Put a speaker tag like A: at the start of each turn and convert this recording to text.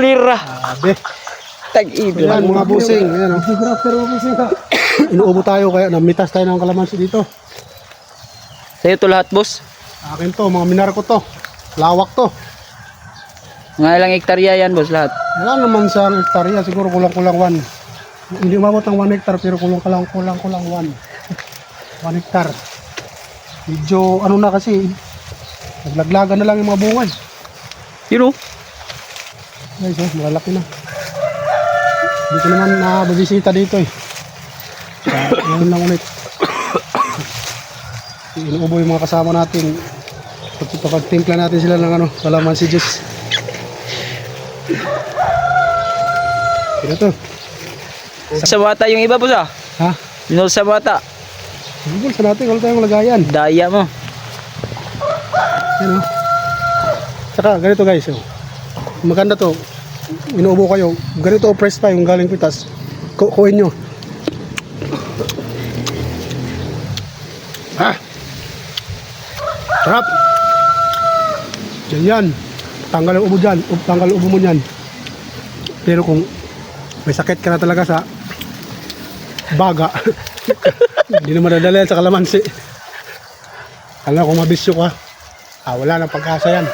A: lira.
B: Sabi.
A: Tag-ibig.
B: Yan mga busing. Ayan, oh. Inuubo tayo kaya namitas tayo ng kalamansi dito.
A: Sa'yo to lahat, boss.
B: Akin to, mga minar ko to. Lawak to.
A: Mga ilang hektarya yan, boss, lahat.
B: Wala naman sa hektarya, siguro kulang-kulang 1. Hindi umabot ng 1 hektar pero kulang 1. 1 hektar. Medyo ano na kasi, naglaglagan na lang yung mga bungad.
A: Yun o.
B: Guys, malalaki na. Hindi ko naman nababisita dito eh. Ngayon lang ulit. Inuubo yung mga kasama natin. Pagtimpla natin sila ng ano, kalamansi juice. Kaya to.
A: Sa bata yung iba, boss, ah.
B: Ha?
A: Yun sa bata.
B: Bubol sa natin, wala tayong lagayan.
A: Daya mo.
B: Yan o. Saka ganito guys, oh. Maganda to. Inuubo kayo. Ganito o press pa yung galing pitas. Kukuin nyo. Ah! Sarap! Yan. Tanggal ang ubo dyan. Tanggal ang ubo mo dyan. Pero kung may sakit ka na talaga sa baga, hindi na madadala yan sa kalamansi. Alam kung mabisyo ka, wala nang pag-asa yan.